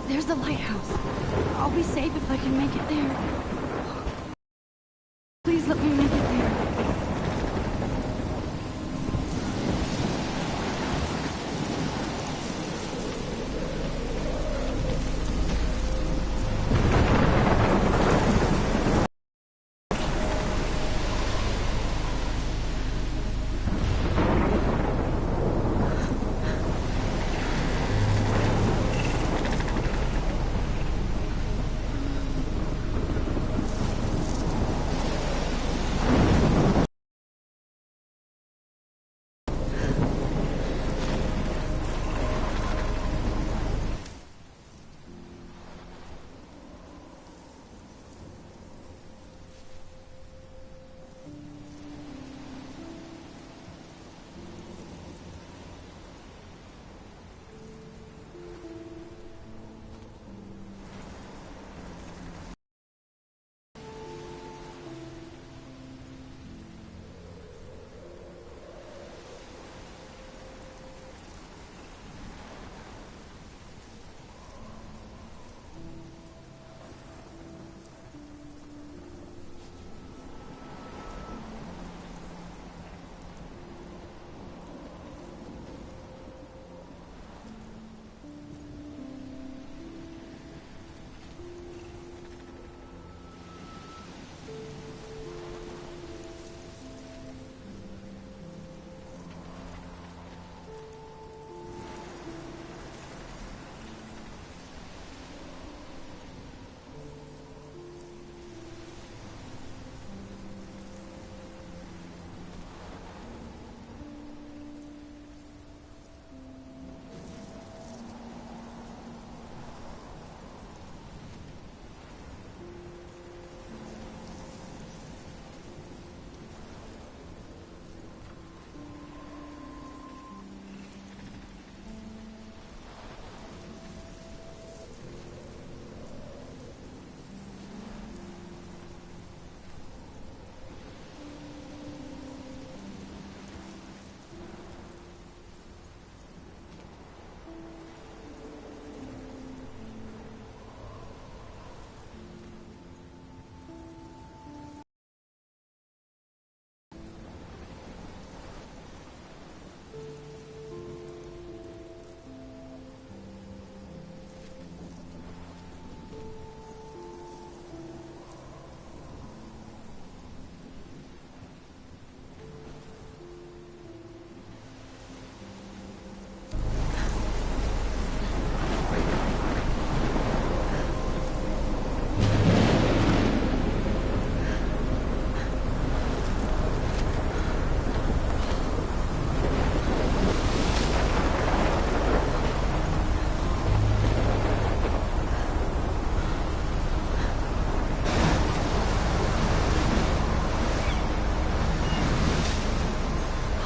There's the lighthouse. I'll be safe if I can make it there. Please let me make it there.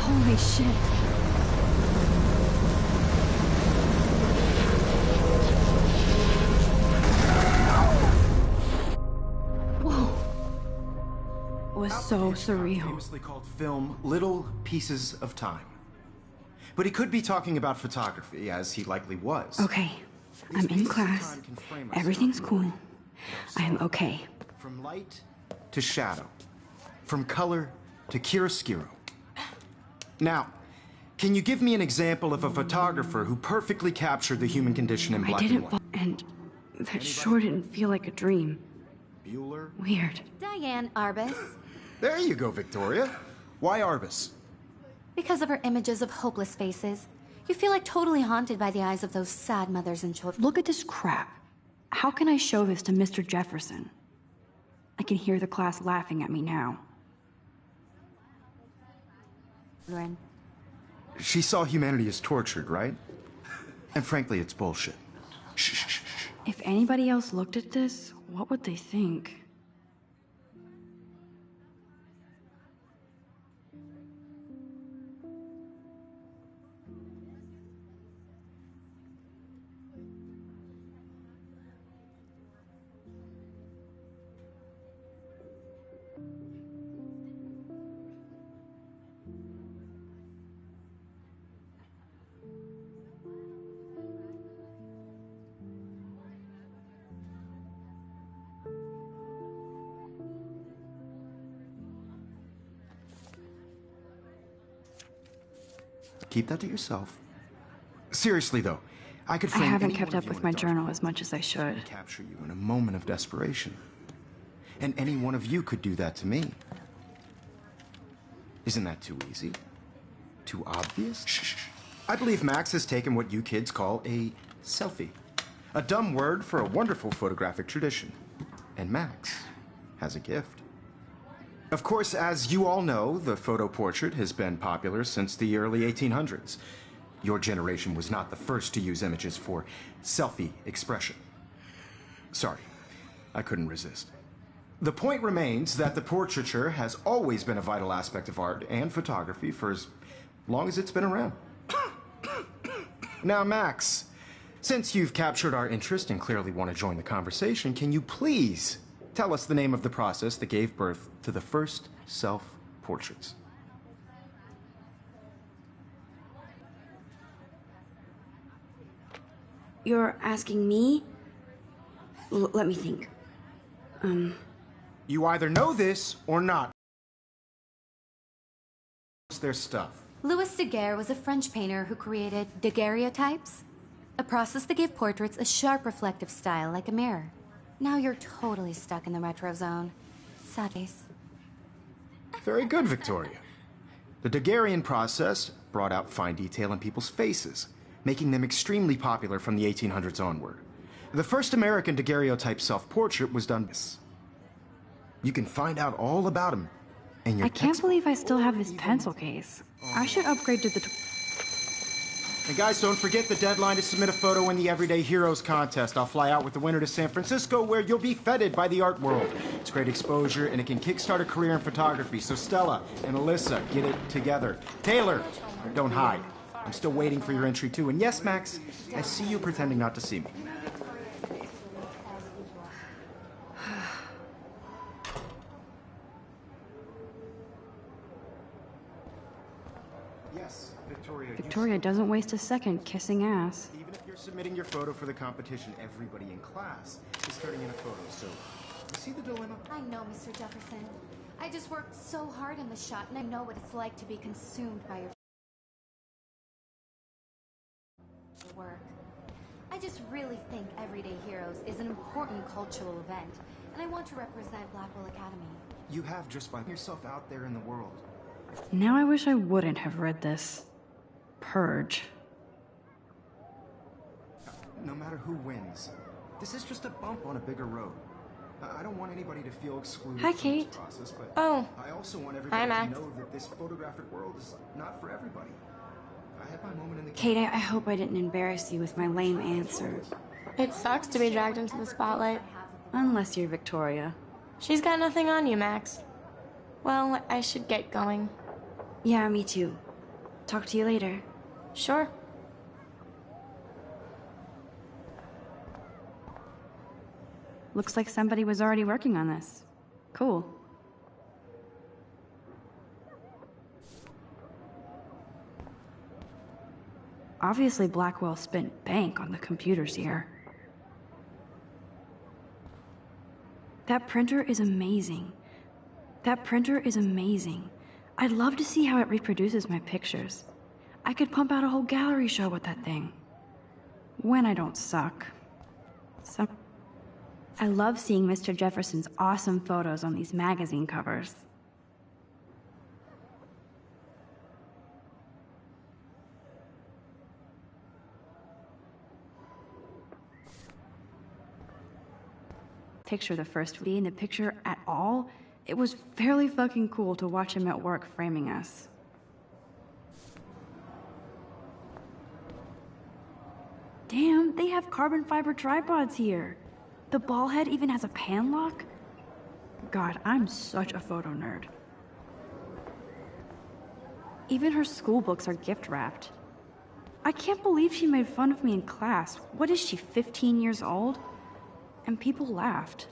Holy shit. Whoa. It was so surreal. Famously called film Little Pieces of Time. But he could be talking about photography, as he likely was. Okay, I'm in class. Everything's cool. I am okay. From light to shadow. From color to chiaroscuro. Now, can you give me an example of a photographer who perfectly captured the human condition in black and white? And that sure didn't feel like a dream. Bueller? Weird. Diane Arbus. There you go, Victoria. Why Arbus? Because of her images of hopeless faces. You feel like totally haunted by the eyes of those sad mothers and children. Look at this crap. How can I show this to Mr. Jefferson? I can hear the class laughing at me now. She saw humanity as tortured, right? And frankly, it's bullshit. Shh, shh, shh, shh. If anybody else looked at this, what would they think? keep that to yourself. Seriously, though, I could I frame haven't any kept one up of you with in my a dark journal room as much as I should. and capture you in a moment of desperation. And any one of you could do that to me. Isn't that too easy? Too obvious? Shh. I believe Max has taken what you kids call a selfie. A dumb word for a wonderful photographic tradition. And Max has a gift. Of course, as you all know, the photo portrait has been popular since the early 1800s. Your generation was not the first to use images for selfie expression. Sorry, I couldn't resist. The point remains that the portraiture has always been a vital aspect of art and photography for as long as it's been around. Now, Max, since you've captured our interest and clearly want to join the conversation, can you please tell us the name of the process that gave birth to the first self-portraits? You're asking me? Let me think. You either know this or not. It's their stuff. Louis Daguerre was a French painter who created daguerreotypes, a process that gave portraits a sharp reflective style like a mirror. Now you're totally stuck in the retro zone. Sad face. Very good, Victoria. The Daguerrean process brought out fine detail in people's faces, making them extremely popular from the 1800s onward. The first American daguerreotype self-portrait was done. You can find out all about him in your I can't textbook. believe I still have this pencil case. I should upgrade to the... And guys, don't forget the deadline to submit a photo in the Everyday Heroes contest. I'll fly out with the winner to San Francisco, where you'll be feted by the art world. It's great exposure, and it can kickstart a career in photography. So Stella and Alyssa, get it together. Taylor, don't hide. I'm still waiting for your entry, too. And yes, Max, I see you pretending not to see me. Yes, Victoria. Victoria doesn't waste a second kissing ass. Even if you're submitting your photo for the competition, everybody in class is turning in a photo, so you see the dilemma? I know, Mr. Jefferson. I just worked so hard in the shot, and I know what it's like to be consumed by your work. I just really think Everyday Heroes is an important cultural event, and I want to represent Blackwell Academy. You have just by yourself out there in the world. Now I wish I wouldn't have read this. Purge. No matter who wins, this is just a bump on a bigger road. I don't want anybody to feel excluded Hi, from Kate. this process, but Oh. I also want Hi, everybody to Max. know that this photographic world is not for everybody. I had my moment in the Kate, I hope I didn't embarrass you with my lame answer. It sucks to be dragged into the spotlight. Unless you're Victoria. She's got nothing on you, Max. Well, I should get going. Yeah, me too. Talk to you later. Sure. Looks like somebody was already working on this. Cool. Obviously, Blackwell spent bank on the computers here. That printer is amazing. That printer is amazing. I'd love to see how it reproduces my pictures. I could pump out a whole gallery show with that thing. When I don't suck. So, I love seeing Mr. Jefferson's awesome photos on these magazine covers. Picture the first day in the picture at all, it was fairly fucking cool to watch him at work framing us. Damn, they have carbon fiber tripods here. The ball head even has a pan lock. God, I'm such a photo nerd. Even her school books are gift wrapped. I can't believe she made fun of me in class. What is she, 15 years old? And people laughed.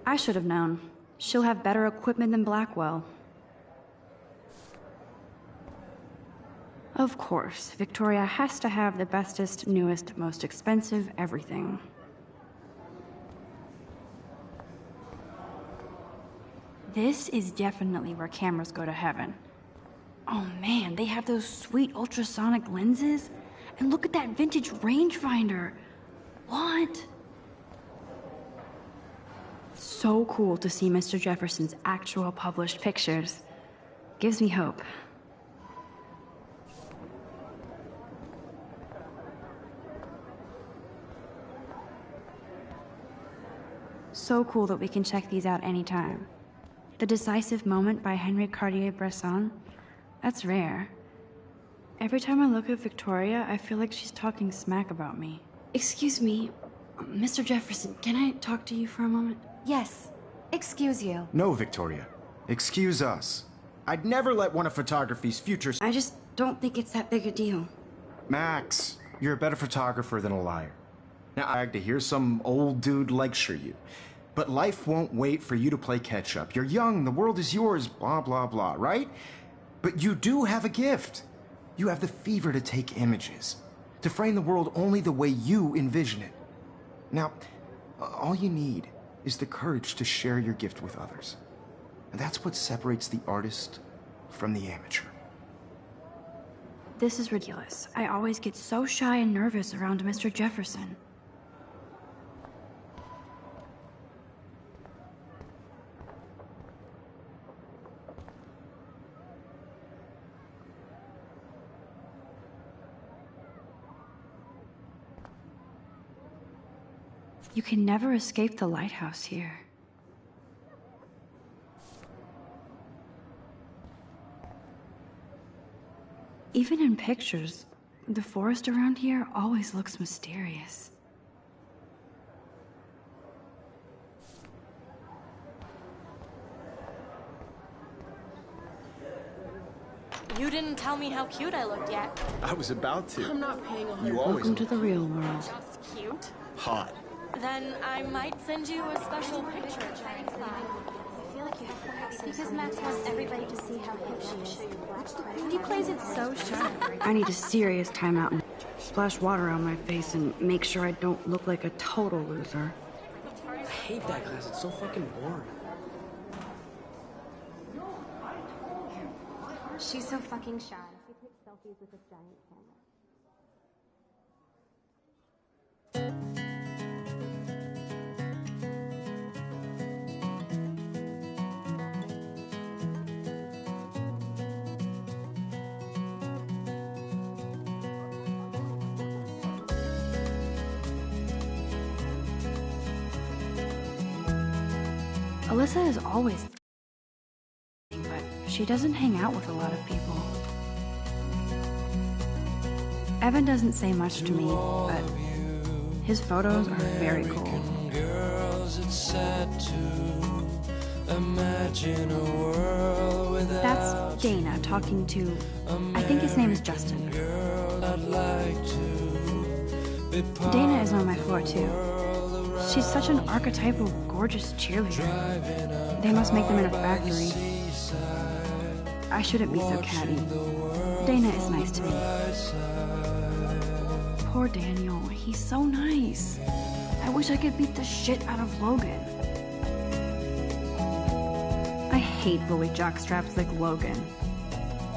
I should have known. She'll have better equipment than Blackwell. Of course, Victoria has to have the bestest, newest, most expensive everything. This is definitely where cameras go to heaven. Oh man, they have those sweet ultrasonic lenses. And look at that vintage rangefinder. What? So cool to see Mr. Jefferson's actual published pictures. Gives me hope. So cool that we can check these out anytime. The Decisive Moment by Henri Cartier-Bresson. That's rare. Every time I look at Victoria, I feel like she's talking smack about me. Excuse me, Mr. Jefferson, can I talk to you for a moment? Yes. Excuse you. No, Victoria. Excuse us. I'd never let one of photography's future... I just don't think it's that big a deal. Max, you're a better photographer than a liar. Now, I like to hear some old dude lecture you. But life won't wait for you to play catch-up. You're young, the world is yours, blah, blah, blah, right? But you do have a gift. You have the fever to take images, to frame the world only the way you envision it. Now, all you need is the courage to share your gift with others. And that's what separates the artist from the amateur. This is ridiculous. I always get so shy and nervous around Mr. Jefferson. You can never escape the lighthouse here. Even in pictures, the forest around here always looks mysterious. You didn't tell me how cute I looked yet. I was about to. I'm not paying a You always Welcome to the real world. Just cute. hot. Then I might send you a special picture. Because Max wants everybody to see how hip she is. He plays it so sharp. I need a serious timeout and splash water on my face and make sure I don't look like a total loser. I hate that class. It's so fucking boring. She's so fucking shy. She takes selfies with this giant camera. Alyssa is always but she doesn't hang out with a lot of people. Evan doesn't say much to me, but his photos are very cool. Girls, it's sad to imagine a world without That's Dana talking to, I think his name is Justin. girl. I'd like to be part Dana is on my floor too. She's such an archetypal, gorgeous cheerleader. They must make them in a factory. I shouldn't be so catty. Dana is nice to me. Poor Daniel, he's so nice. I wish I could beat the shit out of Logan. I hate bully jockstraps like Logan.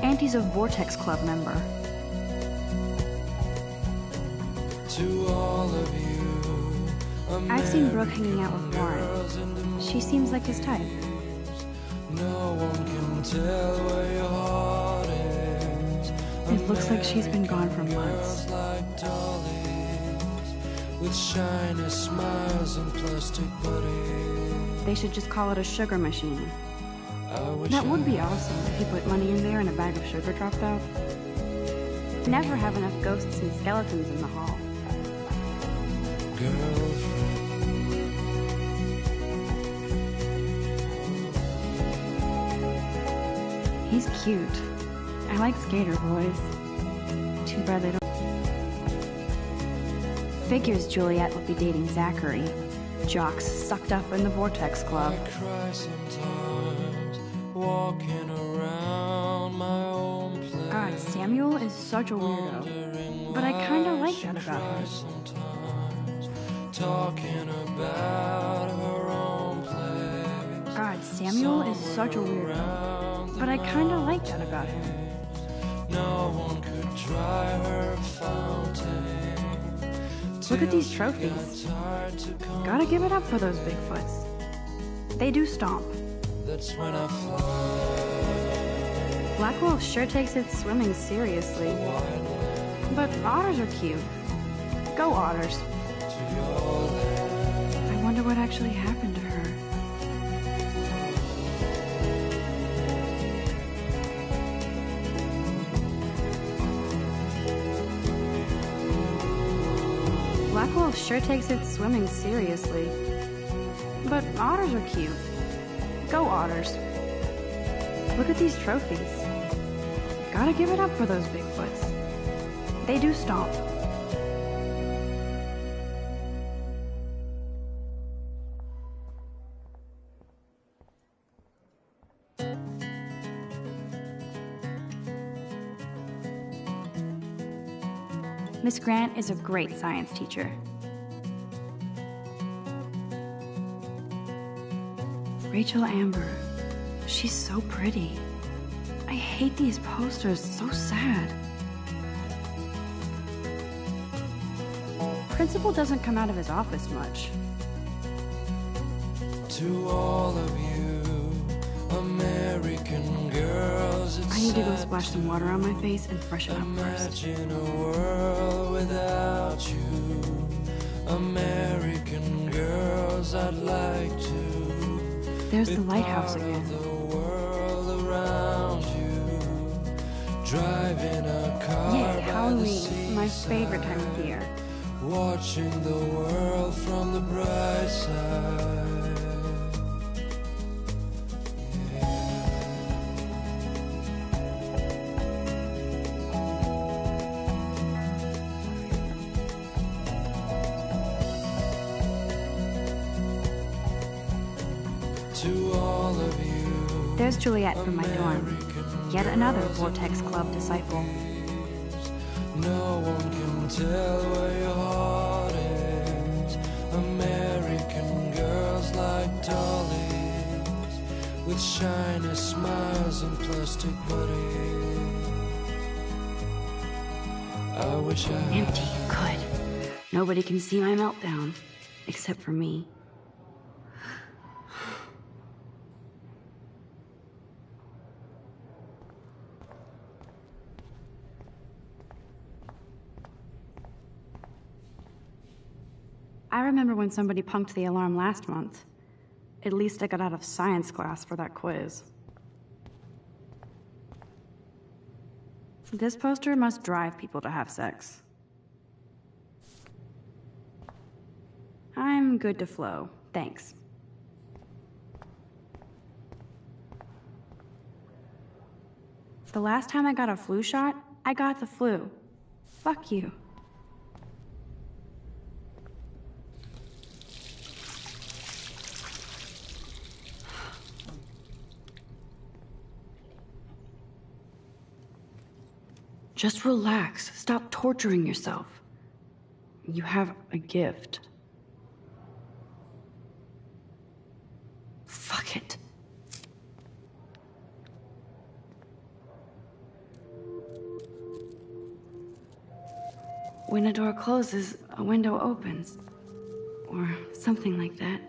And he's a Vortex Club member. to all of you. I've seen Brooke hanging out with Warren. She seems like his type. No one can tell where your heart is. It looks like she's been gone for months. Like dollies with shiny smiles and plastic buddies. They should just call it a sugar machine. I wish That would be awesome if you put money in there and a bag of sugar dropped out. Never have enough ghosts and skeletons in the hall. girlfriend. He's cute. I like skater boys. Too bad they don't. Figures Juliet would be dating Zachary. Jocks sucked up in the Vortex Club. I cry sometimes walking around my own place. God, Samuel is such a weirdo. But I kinda like that about him. Sometimes talking about her own place. God, Samuel is such a weirdo. But I kinda like that about him. No one could dry her fountain. Look at these trophies. Gotta give it up for those Bigfoots. They do stomp. That's when I fly. Blackwell sure takes its swimming seriously. But otters are cute. Go otters. I wonder what actually happened to her. Blackwell sure takes its swimming seriously. But otters are cute. Go otters. Look at these trophies. Gotta give it up for those Bigfoots. They do stomp. Miss Grant is a great science teacher. Rachel Amber. She's so pretty. I hate these posters, so sad. Principal doesn't come out of his office much. To all of you American girls, it's I need to go splash some water on my face and freshen up first. imagine a world without you. American girls, I'd like to. There's the lighthouse again. The world around you, driving a car. Yay, by the Halloween, my seaside, favorite time of year. watching the world from the bright side. To all of you, There's Juliet from my dorm. Yet another Vortex Club disciple. no one can tell where your heart is. American girls like dollies, with shiny smiles and plastic bodies. I wish I Empty, good. Nobody can see my meltdown, except for me. I remember when somebody punked the alarm last month. At least I got out of science class for that quiz. This poster must drive people to have sex. I'm good to flow, thanks. The last time I got a flu shot, I got the flu. Fuck you. Just relax. Stop torturing yourself. You have a gift. Fuck it. When a door closes, a window opens. Or something like that.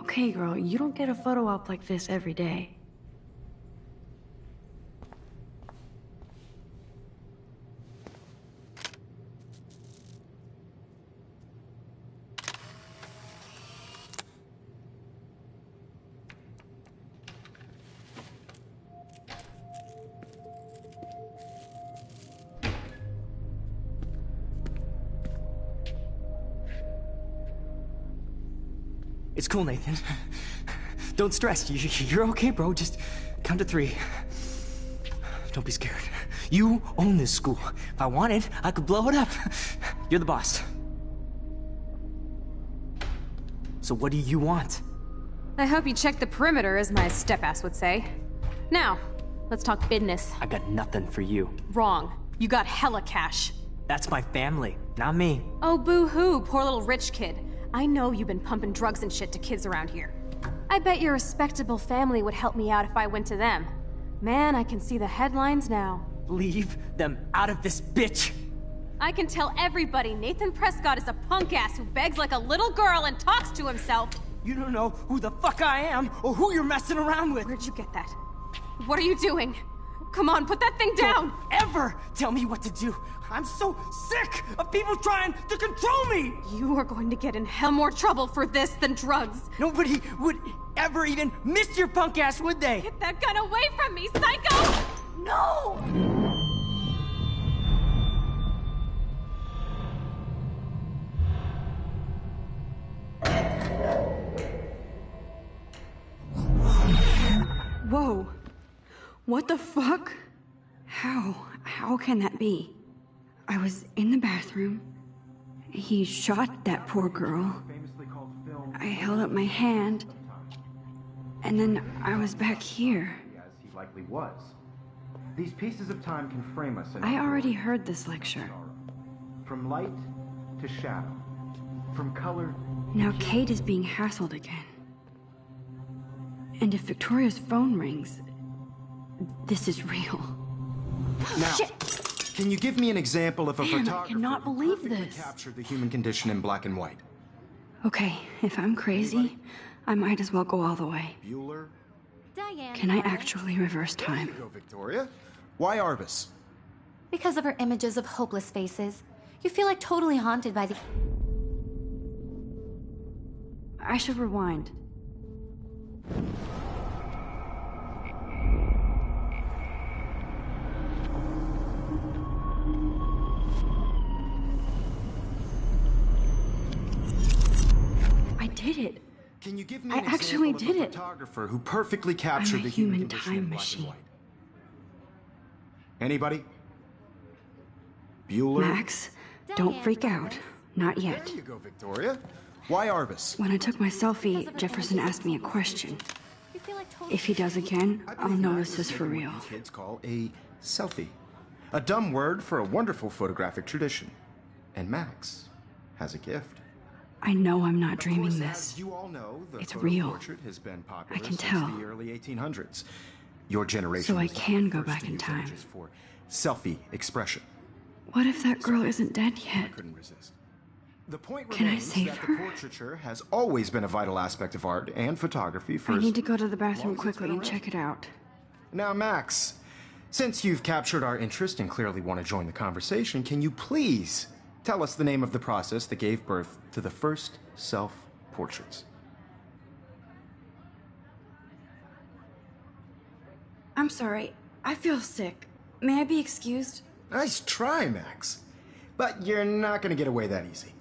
Okay, girl, you don't get a photo op like this every day. It's cool, Nathan. Don't stress. You're okay, bro. Just count to 3. Don't be scared. You own this school. If I wanted, I could blow it up. You're the boss. So what do you want? I hope you checked the perimeter, as my step-ass would say. Now, let's talk business. I got nothing for you. Wrong. You got hella cash. That's my family, not me. Oh, boo-hoo, poor little rich kid. I know you've been pumping drugs and shit to kids around here. I bet your respectable family would help me out if I went to them. Man, I can see the headlines now. Leave them out of this bitch! I can tell everybody Nathan Prescott is a punk ass who begs like a little girl and talks to himself. You don't know who the fuck I am or who you're messing around with. Where'd you get that? What are you doing? Come on, put that thing down! Don't ever tell me what to do. I'm so sick of people trying to control me! You are going to get in hell more trouble for this than drugs. Nobody would ever even miss your punk ass, would they? Get that gun away from me, psycho! No! Whoa. What the fuck? How can that be? I was in the bathroom. He shot that poor girl. I held up my hand. And then I was back here. As he likely was. These pieces of time can frame us in I already heard this lecture. from light to shadow, from color. Now Kate is being hassled again. And if Victoria's phone rings, this is real. Now, Shit! can you give me an example of a Man, I photographer cannot who believe perfectly this. captured the human condition in black and white? Okay, if I'm crazy, I might as well go all the way. Bueller? Diane. Can I Lawrence. actually reverse time? Go, Victoria. Why Arbus? Because of her images of hopeless faces, you feel like totally haunted by the... I should rewind. I did it. Can you give me I an actually example did of a it. photographer who perfectly captured I'm a the human human condition time in black and machine. white? Anybody? Bueller? Max, don't freak out. Not yet. There you go, Victoria. Why Arbus? When I took my selfie, Jefferson asked me a question. You feel like totally... If he does again, I I'll believe know Max this is for living real. what you kids call a selfie. A dumb word for a wonderful photographic tradition. And Max has a gift. I know I'm not Of dreaming course, this. As you all know, the It's photo real. portrait has been popular I can since tell. the early 1800s. Your generation So I was not can the go first back to in use time. images for selfie expression. What if that girl isn't dead I yet? couldn't resist. The point Can I remains save that her? the portraiture has always been a vital aspect of art and photography for I as need to go to the long bathroom as it's quickly been and around. check it out. Now, Max, since you've captured our interest and clearly want to join the conversation, can you please tell us the name of the process that gave birth to the first self-portraits? I'm sorry. I feel sick. May I be excused? Nice try, Max. But you're not going to get away that easy.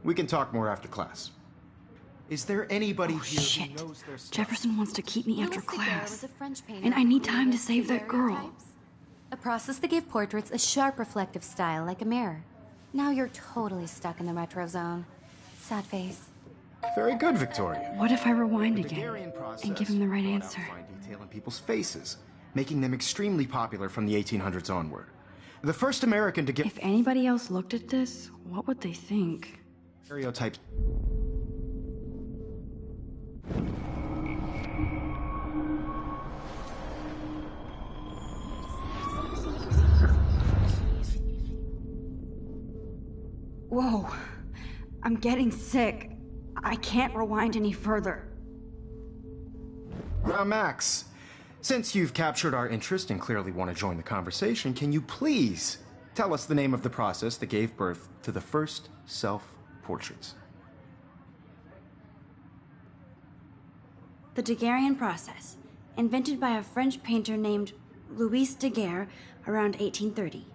We can talk more after class. Is there anybody Oh, here shit. who knows their stuff? Jefferson wants to keep me after Louis Daguerre class. was a French painter And I need who time to created save that girl. daguerreotypes, a process that gave portraits a sharp reflective style like a mirror. Now you're totally stuck in the retro zone. Sad face. Very good, Victoria. What if I rewind The again Daguerrean process and give him the right brought out answer? fine detail in people's faces, making them extremely popular from the 1800s onward. The first American to get If anybody else looked at this, what would they think? stereotypes. Whoa. I'm getting sick. I can't rewind any further. Now, Max, since you've captured our interest and clearly want to join the conversation, can you please tell us the name of the process that gave birth to the first self-portraits? The Daguerrean process, invented by a French painter named Louis Daguerre around 1830.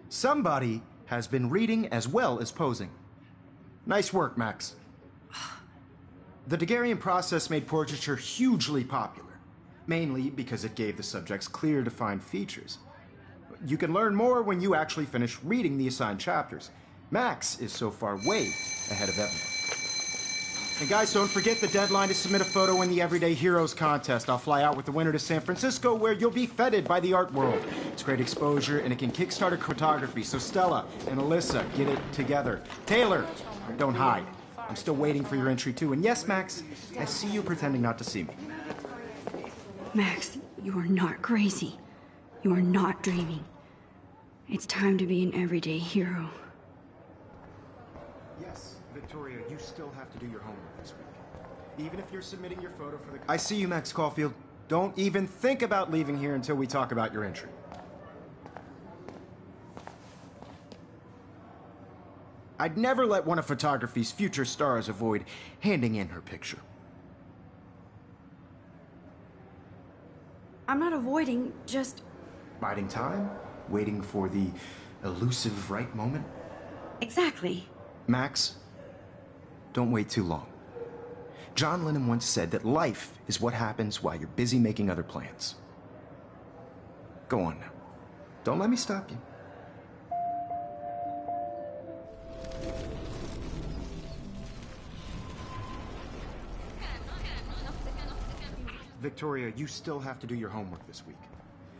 Somebody has been reading as well as posing. Nice work, Max. The Daguerrean process made portraiture hugely popular, mainly because it gave the subjects clear, defined features. You can learn more when you actually finish reading the assigned chapters. Max is so far way ahead of everyone. And guys, don't forget the deadline to submit a photo in the Everyday Heroes contest. I'll fly out with the winner to San Francisco, where you'll be feted by the art world. It's great exposure, and it can kickstart a photography. So Stella and Alyssa, get it together. Taylor, don't hide. I'm still waiting for your entry, too. And yes, Max, I see you pretending not to see me. Max, You are not crazy. You are not dreaming. It's time to be an everyday hero. Yes, Victoria, you still have to do your homework this week. Even if you're submitting your photo for the... I see you, Max Caulfield. Don't even think about leaving here until we talk about your entry. I'd never let one of photography's future stars avoid handing in her picture. I'm not avoiding, just... Biding time? Waiting for the elusive right moment? Exactly. Max, don't wait too long. John Lennon once said that life is what happens while you're busy making other plans. Go on now. Don't let me stop you. Victoria, you still have to do your homework this week.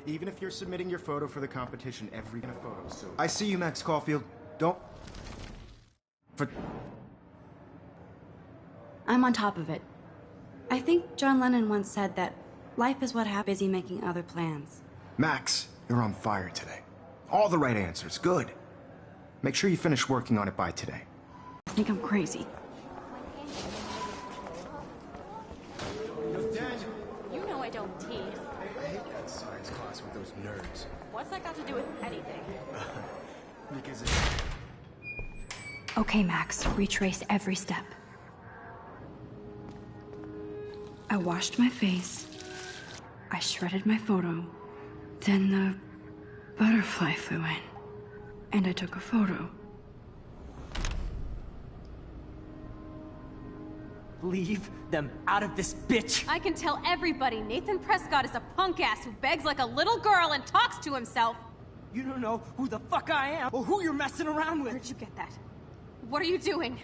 Even if you're submitting your photo for the competition every photo, so... I see you, Max Caulfield. Don't... I'm on top of it. I think John Lennon once said that life is what happens busy making other plans. Max, you're on fire today. All the right answers. Good. Make sure you finish working on it by today. I think I'm crazy. You know I don't tease. I hate that science class with those nerds. What's that got to do with anything? Because it's... Okay, Max, retrace every step. I washed my face. I shredded my photo. Then the butterfly flew in. And I took a photo. Leave them out of this bitch! I can tell everybody Nathan Prescott is a punk ass who begs like a little girl and talks to himself. You don't know who the fuck I am or who you're messing around with. Where'd you get that? What are you doing?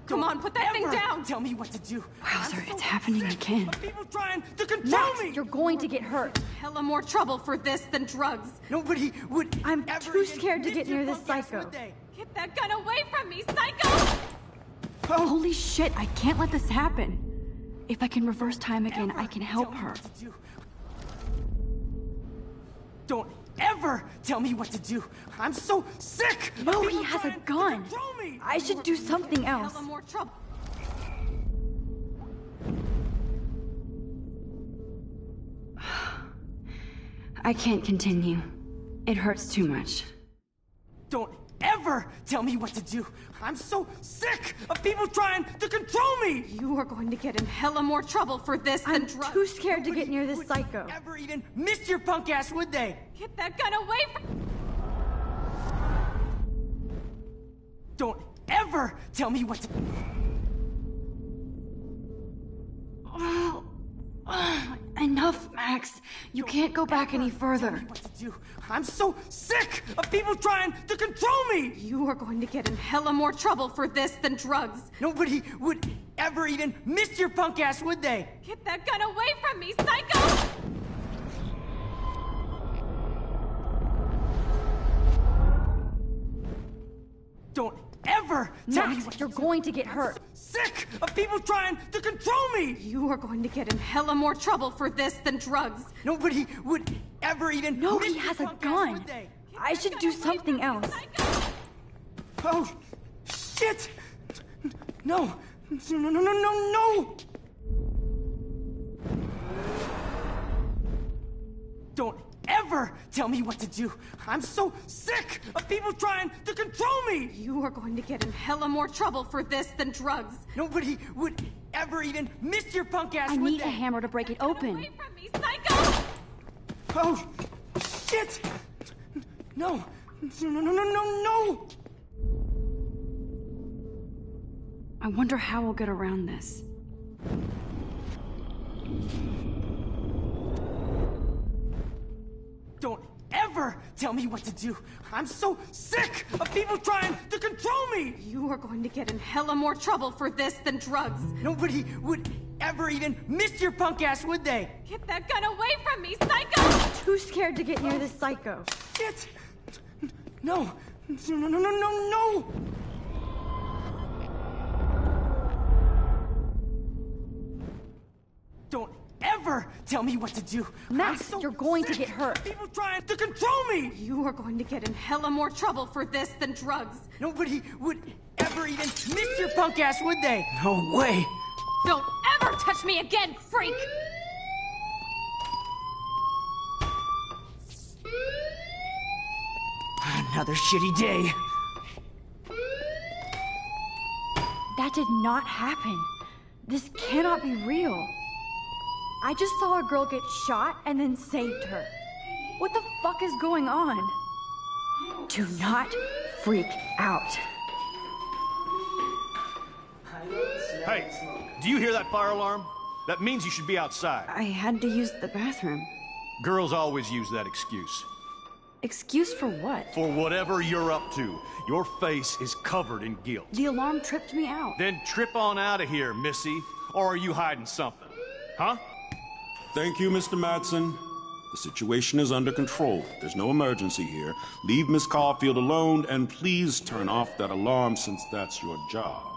Come on, put that thing down! Tell me what to do. Wowzer, it's happening again. People trying to control me! You're going to get hurt. Hella more trouble for this than drugs. Nobody would I'm ever too even scared to miss get your near this punk ass, psycho. would they? Get that gun away from me, psycho! Holy shit, I can't let this happen. If I can reverse time again, I can help Tell me her. what to do. Don't ever tell me what to do. I'm so sick of No, people he has a trying to gun. control me. I should do something else. Hella more trouble. I can't continue. It hurts too much. Don't ever tell me what to do. I'm so sick of people trying to control me. You are going to get in hella more trouble for this than I'm drugs. too scared to get near this Would psycho. ever even miss your punk ass, would they? Get that gun away from... Don't ever tell me what to... Enough, Max. You can't go back any further. What to do. I'm so sick of people trying to control me. You are going to get in hella more trouble for this than drugs. Nobody would ever even miss your punk ass, would they? Get that gun away from me, psycho! Don't ever tell me Max, what you're going to get hurt. sick of people trying to control me. You are going to get in hella more trouble for this than drugs. Nobody would ever even No, miss he your has a punk ass, gun. would they? I should do something else. Oh, shit! No, no, no, no, no, no! Don't ever tell me what to do. I'm so sick of people trying to control me. You are going to get in hella more trouble for this than drugs. Nobody would ever even miss your punk ass, I would need they? a hammer to break it open. Away from me, psycho! Oh, shit! No, no, no, no, no, no! I wonder how we'll get around this. Don't ever tell me what to do. I'm so sick of people trying to control me. You are going to get in hella more trouble for this than drugs. Nobody would ever even miss your punk ass, would they? Get that gun away from me, psycho! Too scared to get near this psycho. Shit! No, no, no, no, no, no, no! Don't ever ever tell me what to do. Max, I'm so you're going to sick get hurt. of people trying to control me. You are going to get in hella more trouble for this than drugs. Nobody would ever even miss your punk ass, would they? No way. Don't ever touch me again, freak! Another shitty day. That did not happen. This cannot be real. I just saw a girl get shot and then saved her. What the fuck is going on? Do not freak out. Hey, do you hear that fire alarm? That means you should be outside. I had to use the bathroom. Girls always use that excuse. Excuse for what? For whatever you're up to. Your face is covered in guilt. The alarm tripped me out. Then trip on out of here, Missy. Or are you hiding something? Huh? Thank you, Mr. Madsen. The situation is under control. There's no emergency here. Leave Miss Caulfield alone, and please turn off that alarm since that's your job.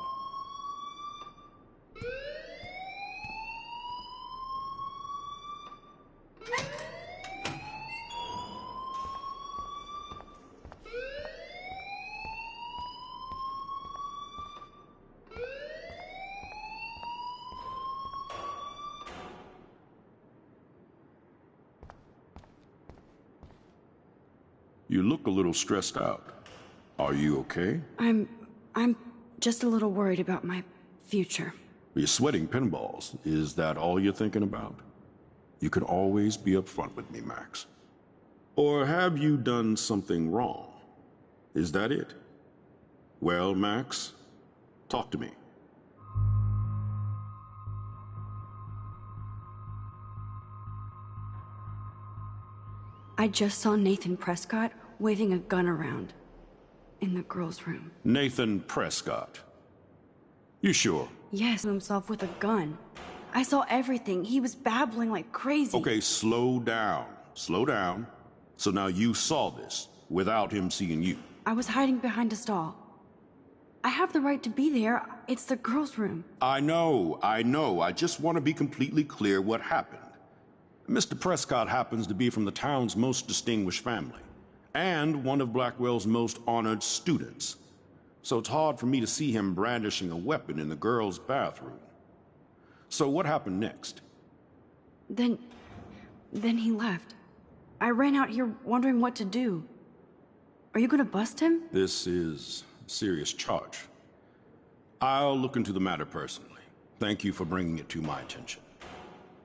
You look a little stressed out. Are you okay? I'm just a little worried about my future. You're sweating pinballs. Is that all you're thinking about? You can always be upfront with me, Max. Or have you done something wrong? Is that it? Well, Max, talk to me. I just saw Nathan Prescott waving a gun around in the girls' room. Nathan Prescott. You sure? Yes, himself with a gun. I saw everything. He was babbling like crazy. Okay, slow down. Slow down. So now you saw this without him seeing you. I was hiding behind a stall. I have the right to be there. It's the girls' room. I know. I just want to be completely clear what happened. Mr. Prescott happens to be from the town's most distinguished family, and one of Blackwell's most honored students. So it's hard for me to see him brandishing a weapon in the girls' bathroom. So what happened next? Then he left. I ran out here wondering what to do. Are you gonna bust him? This is a serious charge. I'll look into the matter personally. Thank you for bringing it to my attention.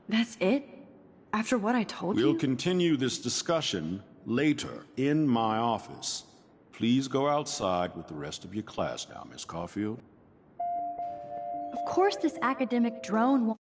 That's it? After what I told you? We'll continue this discussion later in my office. Please go outside with the rest of your class now, Miss Caulfield. Of course this academic drone won't...